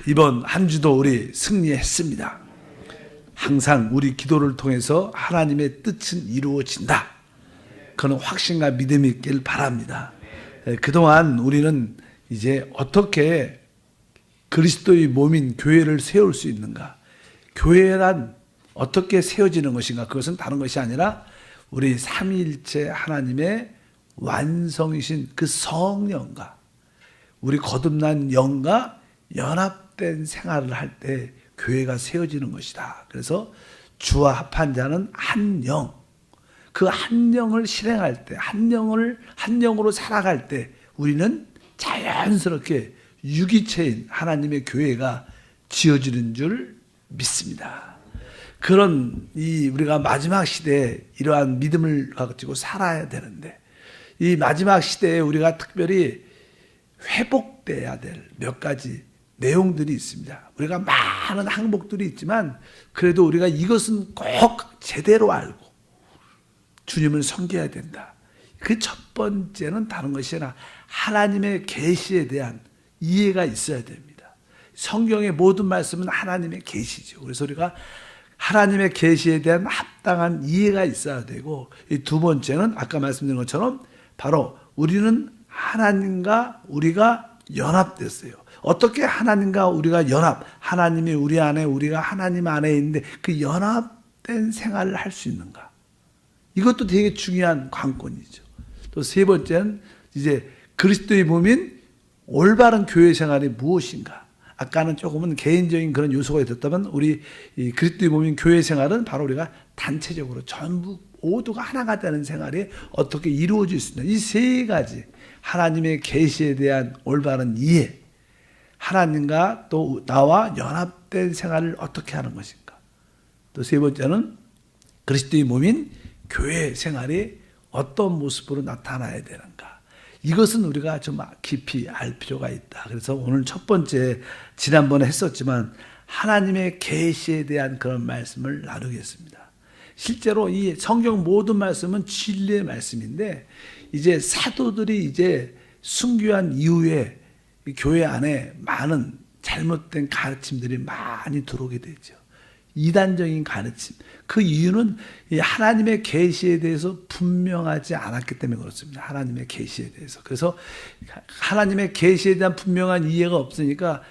이번 한 주도 우리 승리했습니다. 항상 우리 기도를 통해서 하나님의 뜻은 이루어진다. 그런 확신과 믿음이 있길 바랍니다. 그동안 우리는 이제 어떻게 그리스도의 몸인 교회를 세울 수 있는가? 교회란 어떻게 세워지는 것인가? 그것은 다른 것이 아니라 우리 삼위일체 하나님의 완성이신 그 성령과 우리 거듭난 영과 연합된 생활을 할 때 교회가 세워지는 것이다. 그래서 주와 합한 자는 한 영, 그 한 영을 실행할 때, 한 영으로 살아갈 때 우리는 자연스럽게 유기체인 하나님의 교회가 지어지는 줄 믿습니다. 그런 우리가 마지막 시대에 이러한 믿음을 가지고 살아야 되는데, 이 마지막 시대에 우리가 특별히 회복돼야 될 몇 가지 내용들이 있습니다. 우리가 많은 항목들이 있지만 그래도 우리가 이것은 꼭 제대로 알고 주님을 섬겨야 된다. 그 첫 번째는 다른 것이 아니라 하나님의 계시에 대한 이해가 있어야 됩니다. 성경의 모든 말씀은 하나님의 계시죠. 그래서 우리가 하나님의 계시에 대한 합당한 이해가 있어야 되고, 이 두 번째는 아까 말씀드린 것처럼 바로 우리는 하나님과 우리가 연합됐어요. 어떻게 하나님과 우리가 하나님이 우리 안에, 우리가 하나님 안에 있는데 그 연합된 생활을 할 수 있는가? 이것도 되게 중요한 관건이죠. 또 세 번째는 이제 그리스도의 몸인 올바른 교회 생활이 무엇인가? 아까는 조금은 개인적인 그런 요소가 있었다면 우리 이 그리스도의 몸인 교회 생활은 바로 우리가 단체적으로 전부 모두가 하나가 되는 생활이 어떻게 이루어질 수 있나? 이 세 가지 하나님의 계시에 대한 올바른 이해, 하나님과 또 나와 연합된 생활을 어떻게 하는 것인가? 또 세 번째는 그리스도의 몸인 교회 생활이 어떤 모습으로 나타나야 되는가? 이것은 우리가 좀 깊이 알 필요가 있다. 그래서 오늘 첫 번째, 지난번에 했었지만 하나님의 계시에 대한 그런 말씀을 나누겠습니다. 실제로 이 성경 모든 말씀은 진리의 말씀인데, 이제 사도들이 이제 순교한 이후에 이 교회 안에 많은 잘못된 가르침들이 많이 들어오게 되죠. 이단적인 가르침. 그 이유는 이 하나님의 계시에 대해서 분명하지 않았기 때문에 그렇습니다. 하나님의 계시에 대해서. 그래서 하나님의 계시에 대한 분명한 이해가 없으니까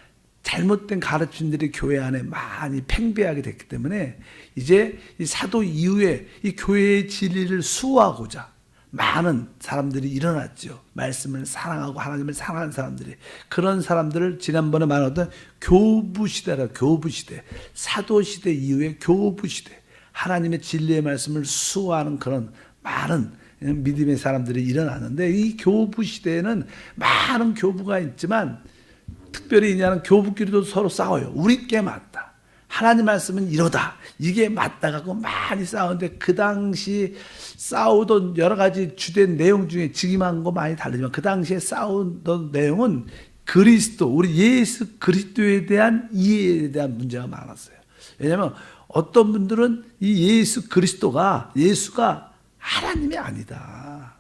잘못된 가르침들이 교회 안에 많이 팽배하게 됐기 때문에 이제 이 사도 이후에 이 교회의 진리를 수호하고자 많은 사람들이 일어났죠. 말씀을 사랑하고 하나님을 사랑하는 사람들이. 그런 사람들을 지난번에 말했던 교부시대라, 교부시대. 사도시대 이후에 교부시대. 하나님의 진리의 말씀을 수호하는 그런 많은 믿음의 사람들이 일어났는데, 이 교부시대에는 많은 교부가 있지만 특별히 이제는 교부끼리도 서로 싸워요. 우리께 맞다. 하나님 말씀은 이러다. 이게 맞다 갖고 많이 싸우는데, 그 당시 싸우던 여러 가지 주된 내용 중에 지금한 거 많이 다르지만 그 당시에 싸우던 내용은 그리스도, 우리 예수 그리스도에 대한 이해에 대한 문제가 많았어요. 왜냐하면 어떤 분들은 이 예수가 하나님이 아니다.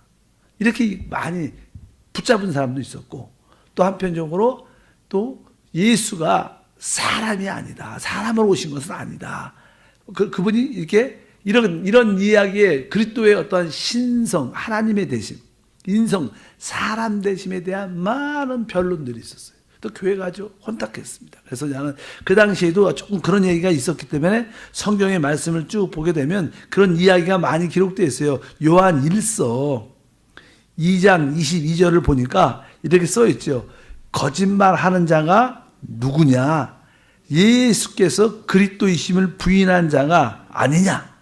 이렇게 많이 붙잡은 사람도 있었고, 또 한편적으로 또 예수가 사람이 아니다. 사람으로 오신 것은 아니다. 그분이 이렇게 이런 이야기에 그리스도의 어떠한 신성, 하나님의 대심, 인성, 사람 대심에 대한 많은 변론들이 있었어요. 또 교회가 아주 혼탁했습니다. 그래서 나는 그 당시에도 조금 그런 얘기가 있었기 때문에 성경의 말씀을 쭉 보게 되면 그런 이야기가 많이 기록되어 있어요. 요한 1서 2장 22절을 보니까 이렇게 써 있죠. 거짓말하는 자가 누구냐? 예수께서 그리스도이심을 부인한 자가 아니냐?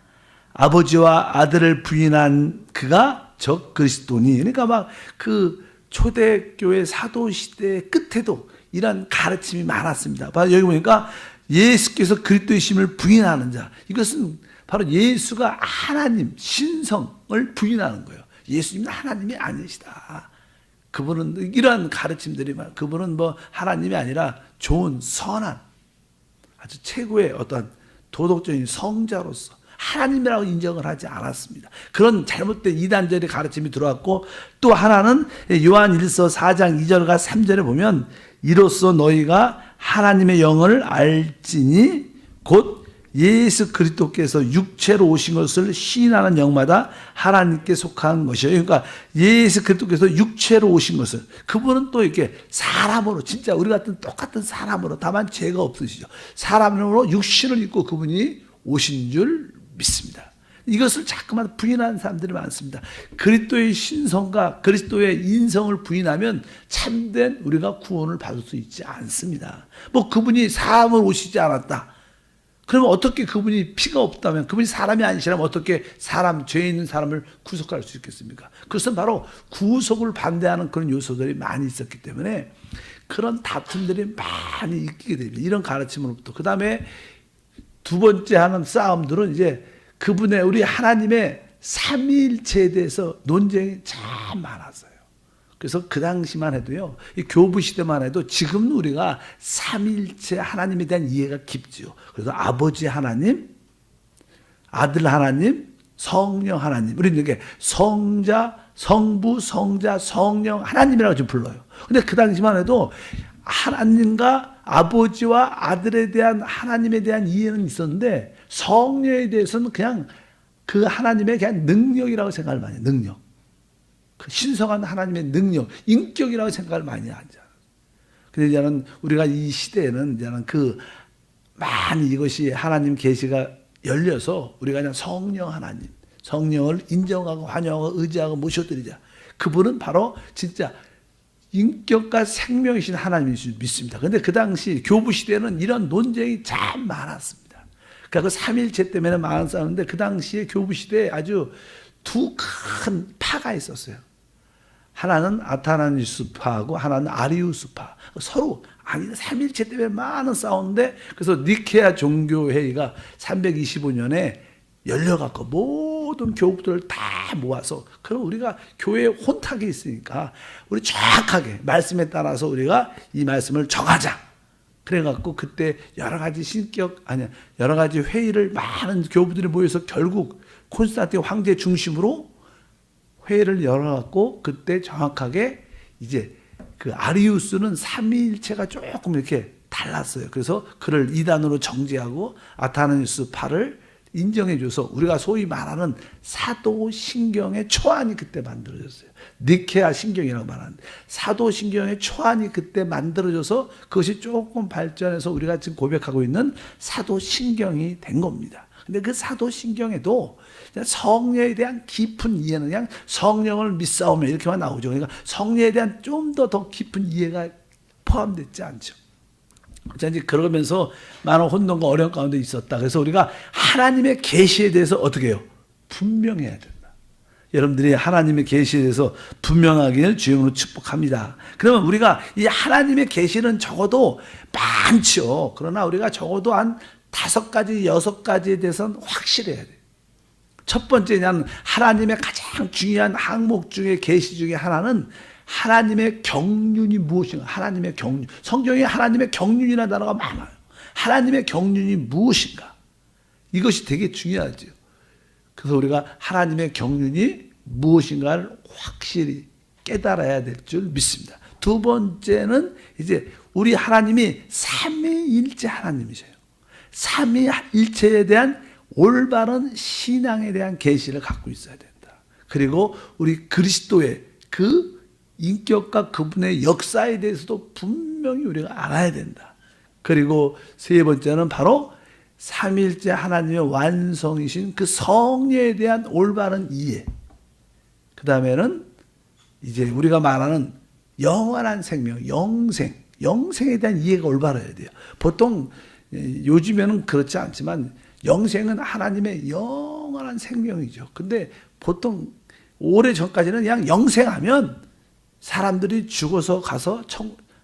아버지와 아들을 부인한 그가 저 그리스도니. 그러니까 막 그 초대교회 사도시대 끝에도 이런 가르침이 많았습니다. 여기 보니까 예수께서 그리스도이심을 부인하는 자. 이것은 바로 예수가 하나님, 신성을 부인하는 거예요. 예수님은 하나님이 아니시다. 그분은 이러한 가르침들이 그분은 뭐 하나님이 아니라 좋은 선한 아주 최고의 어떤 도덕적인 성자로서 하나님이라고 인정을 하지 않았습니다. 그런 잘못된 이단절의 가르침이 들어왔고, 또 하나는 요한 1서 4장 2절과 3절에 보면 이로써 너희가 하나님의 영을 알지니 곧 예수 그리스도께서 육체로 오신 것을 시인하는 영마다 하나님께 속한 것이에요. 그러니까 예수 그리스도께서 육체로 오신 것을, 그분은 또 이렇게 사람으로, 진짜 우리 같은 똑같은 사람으로, 다만 죄가 없으시죠. 사람으로 육신을 입고 그분이 오신 줄 믿습니다. 이것을 자꾸만 부인하는 사람들이 많습니다. 그리스도의 신성과 그리스도의 인성을 부인하면 참된 우리가 구원을 받을 수 있지 않습니다. 뭐 그분이 사람으로 오시지 않았다, 그러면 어떻게 그분이 피가 없다면, 그분이 사람이 아니시라면 어떻게 죄 있는 사람을 구속할 수 있겠습니까? 그것은 바로 구속을 반대하는 그런 요소들이 많이 있었기 때문에 그런 다툼들이 많이 있게 됩니다. 이런 가르침으로부터. 그 다음에 두 번째 하는 싸움들은 이제 그분의, 우리 하나님의 삼위일체에 대해서 논쟁이 참 많았어요. 그래서 그 당시만 해도요, 이 교부 시대만 해도, 지금은 우리가 삼위일체 하나님에 대한 이해가 깊죠. 그래서 아버지 하나님, 아들 하나님, 성령 하나님, 우리는 이렇게 성자, 성부, 성자, 성령 하나님이라고 좀 불러요. 근데 그 당시만 해도 하나님과 아버지와 아들에 대한, 하나님에 대한 이해는 있었는데 성령에 대해서는 그냥 그 하나님의 그냥 능력이라고 생각을 많이 해요. 능력. 그 신성한 하나님의 능력, 인격이라고 생각을 많이 하죠. 근데 이제는 우리가 이 시대에는 이제는 그 많이 이것이 하나님 계시가 열려서 우리가 그냥 성령 하나님, 성령을 인정하고 환영하고 의지하고 모셔드리자. 그분은 바로 진짜 인격과 생명이신 하나님인 줄 믿습니다. 그런데 그 당시 교부 시대는 이런 논쟁이 참 많았습니다. 그러니까 그 삼일체 때문에 많은 싸우는데, 그 당시에 교부 시대에 아주 두 큰 파가 있었어요. 하나는 아타나니스파하고 하나는 아리우스파. 서로 아니 삼일체 때문에 많은 싸우는데, 그래서 니케아 종교회의가 325년에 열려갖고 모든 교우들을 다 모아서, 그럼 우리가 교회에 혼탁이 있으니까 우리 정확하게 말씀에 따라서 우리가 이 말씀을 정하자. 그래갖고 그때 여러 가지 여러 가지 회의를 많은 교부들이 모여서 결국 콘스탄틴 황제 중심으로 회의를 열어갖고, 그때 정확하게 이제 그 아리우스는 삼위일체가 조금 이렇게 달랐어요. 그래서 그를 이단으로 정죄하고 아타나니스파를 인정해줘서 우리가 소위 말하는 사도신경의 초안이 그때 만들어졌어요. 니케아 신경이라고 말하는데, 사도신경의 초안이 그때 만들어져서 그것이 조금 발전해서 우리가 지금 고백하고 있는 사도신경이 된 겁니다. 근데 그 사도신경에도 성령에 대한 깊은 이해는 그냥 성령을 믿사오며 이렇게만 나오죠. 그러니까 성령에 대한 좀 더 깊은 이해가 포함되지 않죠. 자, 이제 그러면서 많은 혼돈과 어려움 가운데 있었다. 그래서 우리가 하나님의 계시에 대해서 어떻게 해요? 분명해야 된다. 여러분들이 하나님의 계시에 대해서 분명하기를 주님으로 축복합니다. 그러면 우리가 이 하나님의 계시는 적어도 많죠. 그러나 우리가 적어도 한 5가지, 6가지에 대해서는 확실해야 돼요. 첫 번째는 하나님의 가장 중요한 항목 중에 계시 중에 하나는 하나님의 경륜이 무엇인가? 하나님의 경륜. 성경에 하나님의 경륜이라는 단어가 많아요. 하나님의 경륜이 무엇인가? 이것이 되게 중요하죠. 그래서 우리가 하나님의 경륜이 무엇인가를 확실히 깨달아야 될 줄 믿습니다. 두 번째는 이제 우리 하나님이 삼위일체 하나님이세요. 삼위일체에 대한 올바른 신앙에 대한 계시를 갖고 있어야 된다. 그리고 우리 그리스도의 그 인격과 그분의 역사에 대해서도 분명히 우리가 알아야 된다. 그리고 세 번째는 바로 삼위일체 하나님의 완성이신 그 성령에 대한 올바른 이해. 그 다음에는 이제 우리가 말하는 영원한 생명, 영생에 대한 이해가 올바라야 돼요. 보통 요즘에는 그렇지 않지만 영생은 하나님의 영원한 생명이죠. 근데 보통 오래전까지는 그냥 영생하면 사람들이 죽어서 가서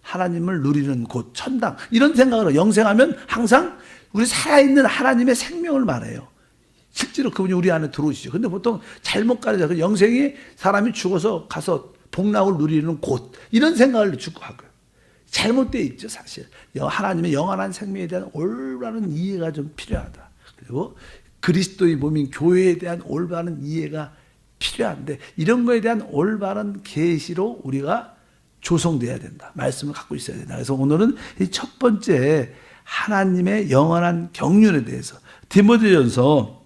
하나님을 누리는 곳, 천당, 이런 생각으로 영생하면 항상 우리 살아있는 하나님의 생명을 말해요. 실제로 그분이 우리 안에 들어오시죠. 근데 보통 잘못 가르쳐서 영생이 사람이 죽어서 가서 복락을 누리는 곳, 이런 생각을 주고 하고요. 잘못되어 있죠, 사실. 하나님의 영원한 생명에 대한 올바른 이해가 좀 필요하다. 그리고 그리스도의 몸인 교회에 대한 올바른 이해가 필요한데, 이런 거에 대한 올바른 계시로 우리가 조성돼야 된다. 말씀을 갖고 있어야 된다. 그래서 오늘은 이 첫 번째 하나님의 영원한 경륜에 대해서 디모데전서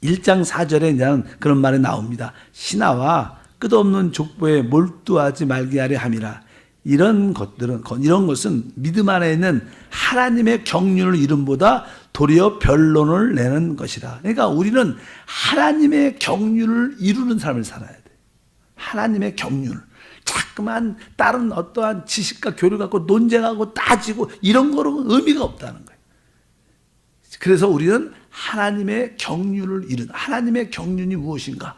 1장 4절에 대한 그런 말이 나옵니다. 신하와 끝없는 족보에 몰두하지 말게 하려 함이라. 이런 것은 믿음 안에 있는 하나님의 경륜을 이름보다 도리어 변론을 내는 것이라. 그러니까 우리는 하나님의 경륜을 이루는 삶을 살아야 돼. 하나님의 경륜을. 자꾸만 다른 어떠한 지식과 교류 갖고 논쟁하고 따지고 이런 거로 의미가 없다는 거예요. 그래서 우리는 하나님의 경륜을 이룬, 하나님의 경륜이 무엇인가?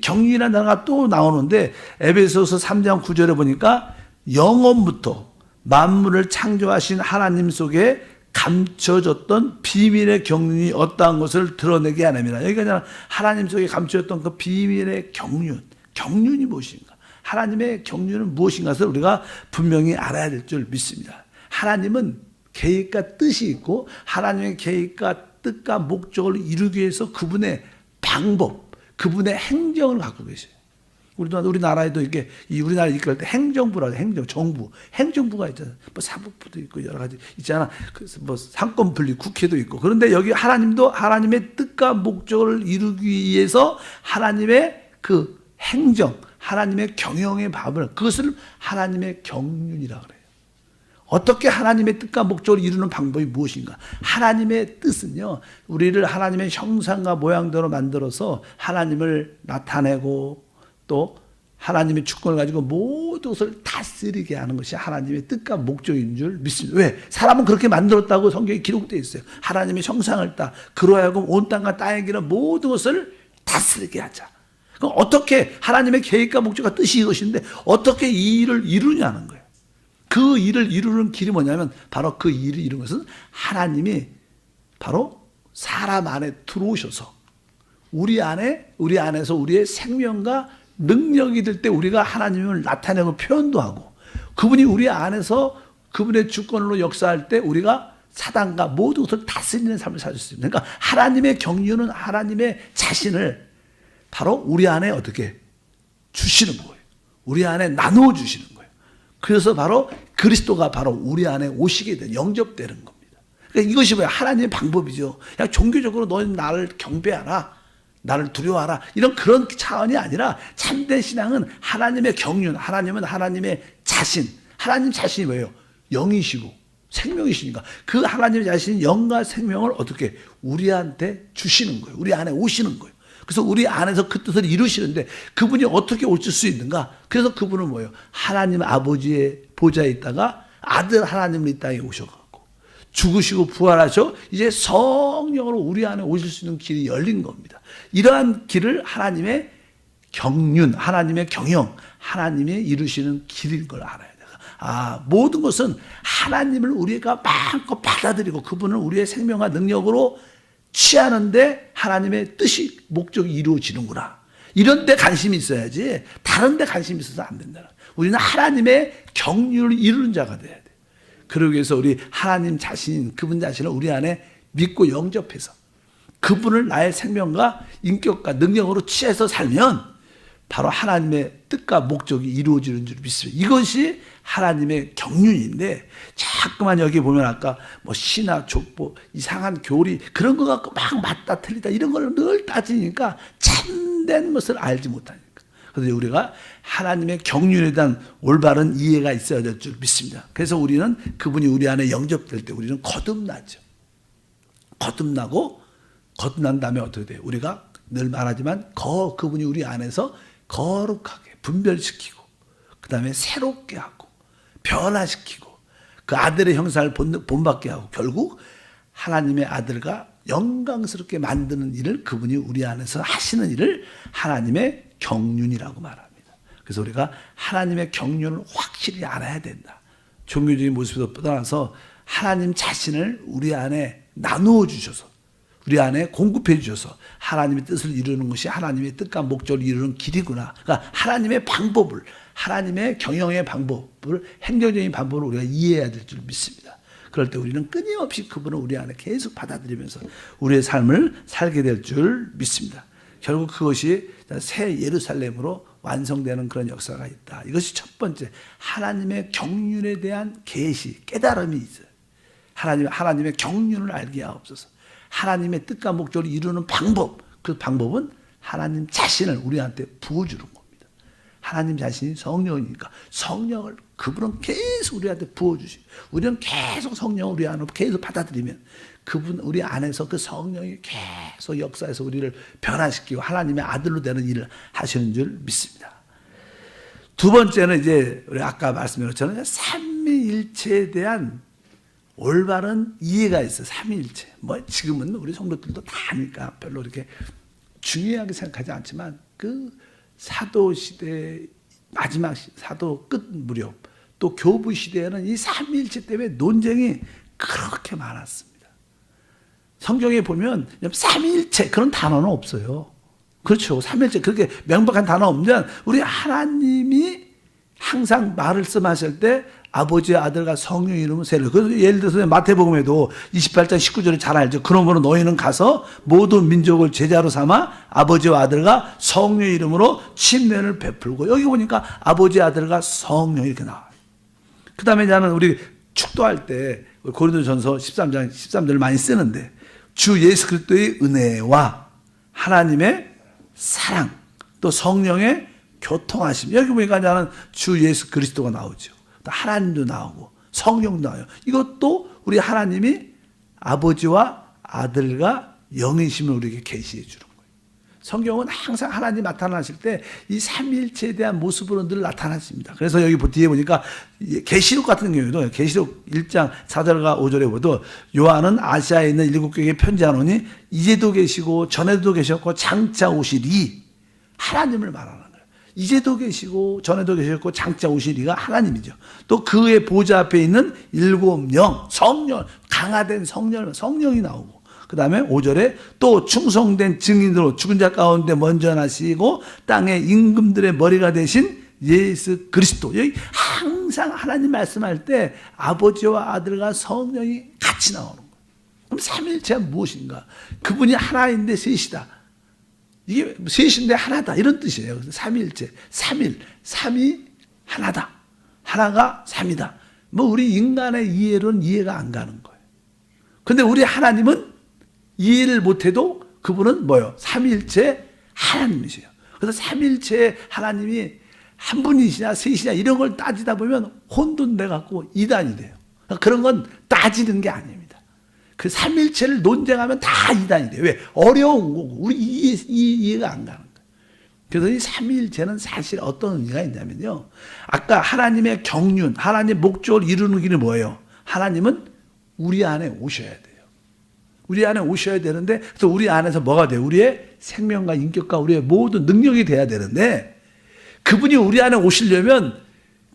경륜이라는 단어가 또 나오는데 에베소서 3장 9절에 보니까 영원부터 만물을 창조하신 하나님 속에 감춰졌던 비밀의 경륜이 어떠한 것을 드러내게 하느니라. 여기가 그냥 하나님 속에 감춰졌던 그 비밀의 경륜이 무엇인가? 하나님의 경륜은 무엇인가 를 우리가 분명히 알아야 될 줄 믿습니다. 하나님은 계획과 뜻이 있고 하나님의 계획과 뜻과 목적을 이루기 위해서 그분의 방법, 그분의 행정을 갖고 계세요. 우리나라에도 이렇게 우리나라 이끌 때 행정부라고 행정부가 있잖아요. 뭐 사법부도 있고 여러 가지 있잖아. 그래서 뭐 상권 분리 국회도 있고. 그런데 여기 하나님도 하나님의 뜻과 목적을 이루기 위해서 하나님의 그 행정, 하나님의 경영의 밥을 그것을 하나님의 경륜이라고 그래요. 어떻게 하나님의 뜻과 목적을 이루는 방법이 무엇인가? 하나님의 뜻은요, 우리를 하나님의 형상과 모양대로 만들어서 하나님을 나타내고 또 하나님의 주권을 가지고 모든 것을 다스리게 하는 것이 하나님의 뜻과 목적인 줄 믿습니다. 왜? 사람은 그렇게 만들었다고 성경에 기록되어 있어요. 하나님의 형상을 따 그러하여금 온 땅과 땅에 기는 모든 것을 다스리게 하자. 그럼 어떻게 하나님의 계획과 목적과 뜻이 이것인데 어떻게 이 일을 이루냐는 거예요. 그 일을 이루는 길이 뭐냐면 바로 그 일을 이루는 것은 하나님이 바로 사람 안에 들어오셔서 우리 안에서 우리의 생명과 능력이 될 때 우리가 하나님을 나타내고 표현도 하고 그분이 우리 안에서 그분의 주권으로 역사할 때 우리가 사단과 모든 것을 다스리는 삶을 살 수 있습니다. 그러니까 하나님의 경륜은 하나님의 자신을 바로 우리 안에 어떻게 주시는 거예요. 우리 안에 나누어 주시는 거예요. 그래서 바로 그리스도가 바로 우리 안에 오시게 된 영접되는 겁니다. 그러니까 이것이 뭐야? 하나님의 방법이죠. 그냥 종교적으로 너는 나를 경배하라. 나를 두려워하라. 이런 그런 차원이 아니라 참된 신앙은 하나님의 경륜, 하나님은 하나님의 자신. 하나님 자신이 뭐예요? 영이시고 생명이시니까 그 하나님 자신이 영과 생명을 어떻게 우리한테 주시는 거예요. 우리 안에 오시는 거예요. 그래서 우리 안에서 그 뜻을 이루시는데 그분이 어떻게 오실 수 있는가? 그래서 그분은 뭐예요? 하나님 아버지의 보좌에 있다가 아들 하나님을 이 땅에 오셔갖고 죽으시고 부활하셔 이제 성령으로 우리 안에 오실 수 있는 길이 열린 겁니다. 이러한 길을 하나님의 경륜, 하나님의 경영, 하나님이 이루시는 길인 걸 알아야 돼요. 모든 것은 하나님을 우리가 마음껏 받아들이고 그분을 우리의 생명과 능력으로 취하는데 하나님의 뜻이 목적이 이루어지는구나. 이런 데 관심이 있어야지 다른 데 관심이 있어서 안 된다. 우리는 하나님의 경륜을 이루는 자가 돼야 돼. 그러기 위해서 우리 하나님 자신, 그분 자신을 우리 안에 믿고 영접해서 그분을 나의 생명과 인격과 능력으로 취해서 살면 바로 하나님의 뜻과 목적이 이루어지는 줄 믿습니다. 이것이 하나님의 경륜인데 자꾸만 여기 보면 아까 뭐 신화, 족보, 이상한 교리 그런 거 갖고 막 맞다 틀리다 이런 걸 늘 따지니까 참된 것을 알지 못하니까. 그래서 우리가 하나님의 경륜에 대한 올바른 이해가 있어야 될 줄 믿습니다. 그래서 우리는 그분이 우리 안에 영접될 때 우리는 거듭나죠. 거듭난 다음에 어떻게 돼요? 우리가 늘 말하지만 그분이 우리 안에서 거룩하게 분별시키고 그 다음에 새롭게 하고 변화시키고 그 아들의 형상을 본받게 하고 결국 하나님의 아들과 영광스럽게 만드는 일을 그분이 우리 안에서 하시는 일을 하나님의 경륜이라고 말합니다. 그래서 우리가 하나님의 경륜을 확실히 알아야 된다. 종교적인 모습에서 떠나서 하나님 자신을 우리 안에 나누어 주셔서 우리 안에 공급해 주셔서 하나님의 뜻을 이루는 것이 하나님의 뜻과 목적을 이루는 길이구나. 그러니까 하나님의 방법을, 하나님의 경영의 방법을, 행정적인 방법을 우리가 이해해야 될 줄 믿습니다. 그럴 때 우리는 끊임없이 그분을 우리 안에 계속 받아들이면서 우리의 삶을 살게 될 줄 믿습니다. 결국 그것이 새 예루살렘으로 완성되는 그런 역사가 있다. 이것이 첫 번째, 하나님의 경륜에 대한 계시, 깨달음이 있어요. 하나님의 경륜을 알게 하옵소서. 하나님의 뜻과 목적을 이루는 방법, 그 방법은 하나님 자신을 우리한테 부어주는 겁니다. 하나님 자신이 성령이니까 성령을 그분은 계속 우리한테 부어주시고, 우리는 계속 성령을 우리 안으로 계속 받아들이면 그분 우리 안에서 그 성령이 계속 역사해서 우리를 변화시키고 하나님의 아들로 되는 일을 하시는 줄 믿습니다. 두 번째는 이제 우리 아까 말씀드린 것처럼 삼위일체에 대한 올바른 이해가 있어요. 삼위일체. 뭐 지금은 우리 성도들도 다 아니까 별로 이렇게 중요하게 생각하지 않지만 그 사도 시대 마지막 사도 끝 무렵 또 교부 시대에는 이 삼위일체 때문에 논쟁이 그렇게 많았습니다. 성경에 보면 삼위일체 그런 단어는 없어요. 그렇죠. 삼위일체 그렇게 명백한 단어 없는 우리 하나님이 항상 말씀하실 때 아버지의 아들과 성령 이름은 세례. 그래서 예를 들어서 마태복음에도 28장 19절에 잘 알죠. 그러므로 너희는 가서 모든 민족을 제자로 삼아 아버지와 아들과 성령 이름으로 침례를 베풀고, 여기 보니까 아버지 아들과 성령 이렇게 나와요. 그 다음에 나는 우리 축도할 때 고린도전서 13장 13절을 많이 쓰는데 주 예수 그리스도의 은혜와 하나님의 사랑 또 성령의 교통하심, 여기 보니까 나는 주 예수 그리스도가 나오죠. 또 하나님도 나오고 성령도 나와요. 이것도 우리 하나님이 아버지와 아들과 영이심을 우리에게 계시해 주는 거예요. 성경은 항상 하나님 나타나실 때 이 삼위일체에 대한 모습으로 늘 나타나십니다. 그래서 여기 뒤에 보니까 계시록 같은 경우에도 계시록 1장 4절과 5절에 보도 요한은 아시아에 있는 7교회에 편지하노니 이제도 계시고 전에도 계셨고 장차 오시리, 하나님을 말하는 거예요. 이제도 계시고 전에도 계셨고 장차 오시리가 하나님이죠. 또 그의 보좌 앞에 있는 7영 성령, 강화된 성령이 나오고, 그 다음에 5절에 또 충성된 증인으로 죽은 자 가운데 먼저 나시고 땅의 임금들의 머리가 되신 예수 그리스도. 여기 항상 하나님 말씀할 때 아버지와 아들과 성령이 같이 나오는 거예요. 그럼 삼위일체가 무엇인가? 그분이 하나인데 셋이다. 이게 셋인데 하나다, 이런 뜻이에요. 그래서 삼위일체, 삼이 하나다. 하나가 삼이다. 뭐 우리 인간의 이해로는 이해가 안 가는 거예요. 근데 우리 하나님은 이해를 못해도 그분은 뭐예요? 삼위일체 하나님이세요. 그래서 삼위일체 하나님이 한 분이시냐 셋이냐 이런 걸 따지다 보면 혼돈돼 갖고 이단이 돼요. 그런 건 따지는 게 아닙니다. 그 삼위일체를 논쟁하면 다 이단이 돼요. 왜? 어려운 거고 우리 이해가 안 가는 거예요. 그래서 이 삼위일체는 사실 어떤 의미가 있냐면요, 아까 하나님의 경륜, 하나님의 목적을 이루는 길이 뭐예요? 하나님은 우리 안에 오셔야 돼요. 우리 안에 오셔야 되는데, 그래서 우리 안에서 뭐가 돼요? 우리의 생명과 인격과 우리의 모든 능력이 돼야 되는데, 그분이 우리 안에 오시려면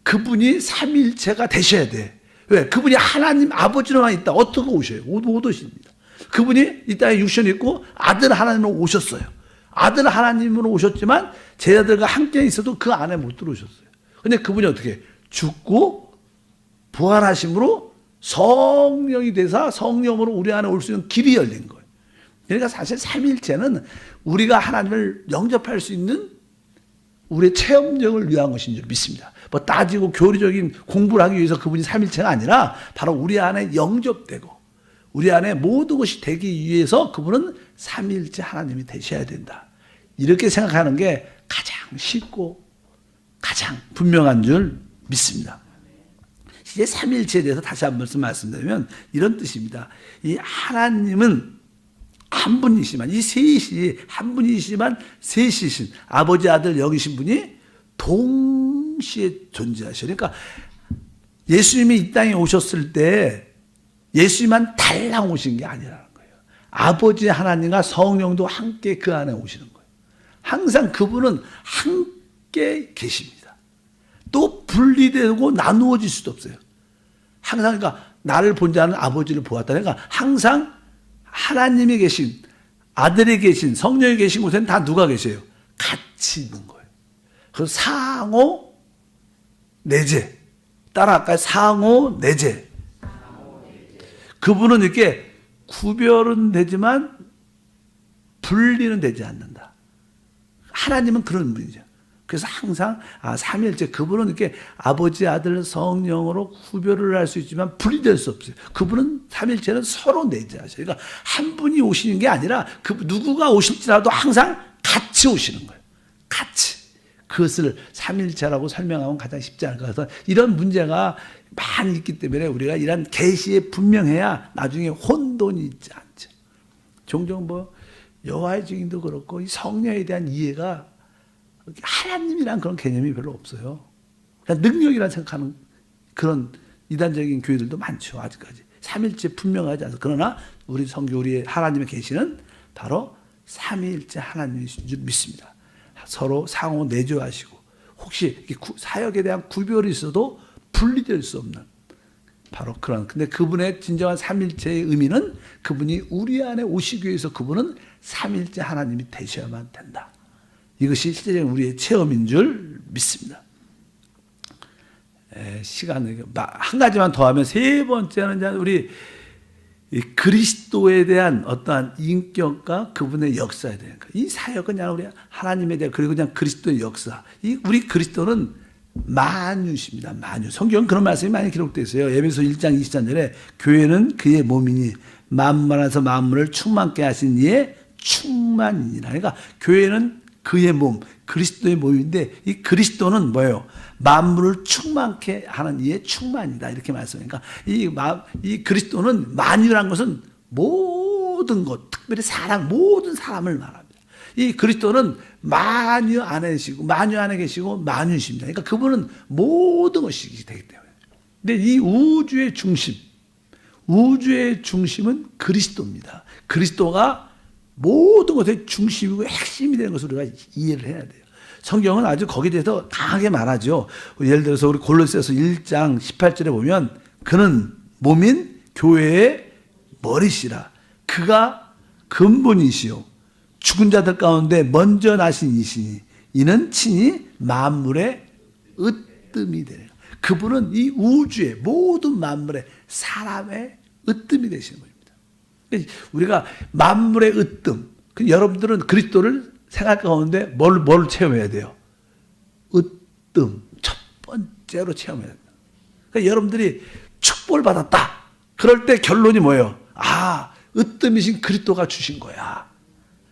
그분이 삼위일체가 되셔야 돼. 왜? 그분이 하나님 아버지로만 있다. 어떻게 오셔요? 못 오십니다. 그분이 이 땅에 육신이 있고 아들 하나님으로 오셨어요. 아들 하나님으로 오셨지만 제자들과 함께 있어도 그 안에 못 들어오셨어요. 근데 그분이 어떻게? 죽고 부활하심으로 성령이 되사 성령으로 우리 안에 올 수 있는 길이 열린 거예요. 그러니까 사실 삼위일체는 우리가 하나님을 영접할 수 있는 우리의 체험력을 위한 것인 줄 믿습니다. 뭐 따지고 교리적인 공부를 하기 위해서 그분이 삼위일체가 아니라 바로 우리 안에 영접되고 우리 안에 모든 것이 되기 위해서 그분은 삼위일체 하나님이 되셔야 된다. 이렇게 생각하는 게 가장 쉽고 가장 분명한 줄 믿습니다. 이제 삼위일체에 대해서 다시 한 번 말씀드리면 이런 뜻입니다. 이 하나님은 한 분이시지만, 이 셋이 한 분이시지만 셋이신 아버지 아들 영이신 분이 동시에 존재하셔요. 그러니까 예수님이 이 땅에 오셨을 때 예수님만 달랑 오신 게 아니라는 거예요. 아버지 하나님과 성령도 함께 그 안에 오시는 거예요. 항상 그분은 함께 계십니다. 또 분리되고 나누어질 수도 없어요. 항상 그러니까 나를 본 자는 아버지를 보았다. 그러니까 항상 하나님이 계신, 아들이 계신, 성령이 계신 곳에는 다 누가 계세요? 같이 있는 거예요. 그래서 상호 내재. 따라할까요? 상호 내재. 그분은 이렇게 구별은 되지만 분리는 되지 않는다. 하나님은 그런 분이죠. 그래서 항상 삼위일체 그분은 이렇게 아버지, 아들, 성령으로 구별을 할 수 있지만 분리될 수 없어요. 그분은 삼위일체는 서로 내재하셔요. 그러니까 한 분이 오시는 게 아니라 그 누구가 오실지라도 항상 같이 오시는 거예요. 같이. 그것을 삼위일체라고 설명하면 가장 쉽지 않을 것 같아서 이런 문제가 많이 있기 때문에 우리가 이런 계시에 분명해야 나중에 혼돈이 있지 않죠. 종종 여호와의 증인도 그렇고 이 성령에 대한 이해가 하나님이란 그런 개념이 별로 없어요. 그냥 능력이라 생각하는 그런 이단적인 교회들도 많죠. 아직까지 삼일째 분명하지 않아서. 그러나 우리 성교 우리의 하나님의 계시는 바로 삼위일체 하나님인 줄 믿습니다. 서로 상호 내조하시고 혹시 사역에 대한 구별이 있어도 분리될 수 없는 바로 그런. 근데 그분의 진정한 삼일체의 의미는 그분이 우리 안에 오시기 위해서 그분은 삼일체 하나님이 되셔야만 된다. 이것이 실제적인 우리의 체험인 줄 믿습니다. 시간을 한 가지만 더 하면 세 번째는 우리 그리스도에 대한 어떠한 인격과 그분의 역사에 대한 것. 이 사역은 그냥 우리 하나님에 대한 그리고 그냥 그리스도의 역사. 우리 그리스도는 만유십니다. 만유. 성경은 그런 말씀이 많이 기록되어 있어요. 에베소 1장 23절에 교회는 그의 몸이니 만물 안에서 만물을 충만케 하신 이의 충만이니라. 그러니까 교회는 그의 몸, 그리스도의 몸인데 이 그리스도는 뭐예요? 만물을 충만케 하는 이의 충만이다. 이렇게 말씀하니까 이 그리스도는 만유라는 것은 모든 것, 특별히 모든 사람을 말합니다. 이 그리스도는 만유 안에 계시고 만유십니다. 그러니까 그분은 모든 것이 되기 때문에. 근데 이 우주의 중심은 그리스도입니다. 그리스도가 모든 것의 중심이고 핵심이 되는 것을 우리가 이해를 해야 돼요. 성경은 아주 거기에 대해서 강하게 말하죠. 예를 들어서 우리 골로새서 1장 18절에 보면 그는 몸인 교회의 머리시라. 그가 근본이시요 죽은 자들 가운데 먼저 나신 이시니 이는 친히 만물의 으뜸이 되는. 그분은 이 우주의 모든 만물의 사람의 으뜸이 되시는 분입니다. 우리가 만물의 으뜸. 여러분들은 그리스도를 생활 가운데 뭘 체험해야 돼요? 으뜸. 첫 번째로 체험해야 된다. 그러니까 여러분들이 축복을 받았다. 그럴 때 결론이 뭐예요? 으뜸이신 그리스도가 주신 거야.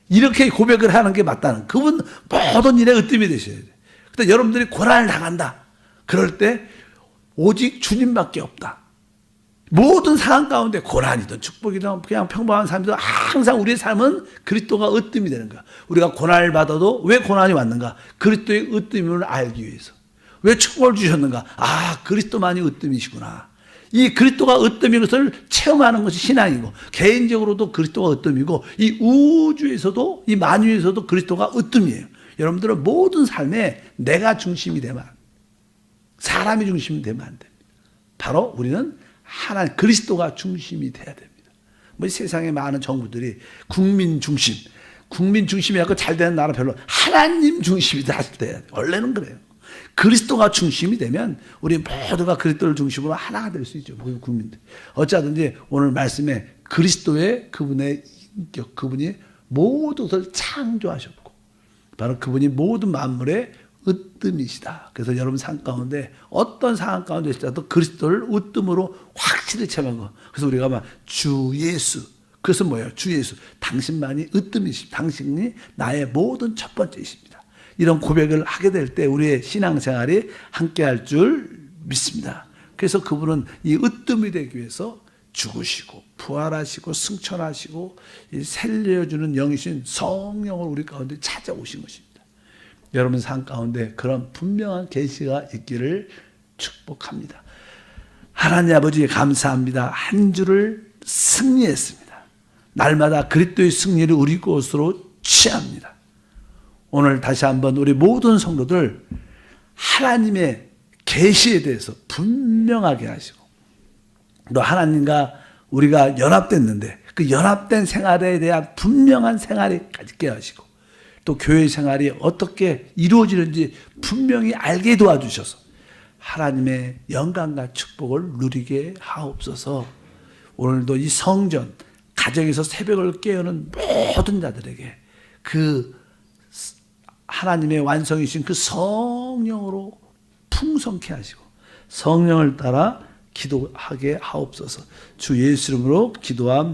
이렇게 고백을 하는 게 맞다는. 그분 모든 일에 으뜸이 되셔야 돼요. 근데 여러분들이 고난을 당한다. 그럴 때 오직 주님밖에 없다. 모든 상황 가운데 고난이든 축복이든 그냥 평범한 삶이든 항상 우리의 삶은 그리스도가 으뜸이 되는 거야. 우리가 고난을 받아도 왜 고난이 왔는가? 그리스도의 으뜸임을 알기 위해서. 왜 축복을 주셨는가? 그리스도만이 으뜸이시구나. 이 그리스도가 으뜸인 것을 체험하는 것이 신앙이고 개인적으로도 그리스도가 으뜸이고 이 우주에서도 이 만유에서도 그리스도가 으뜸이에요. 여러분들은 모든 삶에 내가 중심이 되면 안 됩니다. 사람이 중심이 되면 안 됩니다. 바로 우리는 하나님 그리스도가 중심이 돼야 됩니다. 세상에 많은 정부들이 국민 중심이라고 잘 되는 나라 별로 하나님 중심이 돼야 돼요. 원래는 그래요. 그리스도가 중심이 되면 우리 모두가 그리스도를 중심으로 하나가 될 수 있죠. 국민들. 어쩌든지 오늘 말씀에 그리스도의 그분의 인격, 그분이 모든 것을 창조하셨고 바로 그분이 모든 만물의 으뜸이시다. 그래서 여러분 삶 가운데 어떤 상황 가운데 있어도 그리스도를 으뜸으로 확실히 체험하고 그래서 우리가 주 예수 그것은 뭐예요? 주 예수 당신만이 으뜸이십니다. 당신이 나의 모든 첫 번째이십니다. 이런 고백을 하게 될 때 우리의 신앙생활이 함께할 줄 믿습니다. 그래서 그분은 이 으뜸이 되기 위해서 죽으시고 부활하시고 승천하시고 살려주는 영이신 성령을 우리 가운데 찾아오신 것입니다. 여러분 삶 가운데 그런 분명한 계시가 있기를 축복합니다. 하나님 아버지 감사합니다. 한 주를 승리했습니다. 날마다 그리스도의 승리를 우리 것으로 취합니다. 오늘 다시 한번 우리 모든 성도들 하나님의 계시에 대해서 분명하게 하시고 또 하나님과 우리가 연합됐는데 그 연합된 생활에 대한 분명한 생활이 있게 하시고 또 교회 생활이 어떻게 이루어지는지 분명히 알게 도와주셔서 하나님의 영광과 축복을 누리게 하옵소서. 오늘도 이 성전 가정에서 새벽을 깨우는 모든 자들에게 그 하나님의 완성이신 그 성령으로 풍성케 하시고 성령을 따라 기도하게 하옵소서. 주 예수 이름으로 기도함.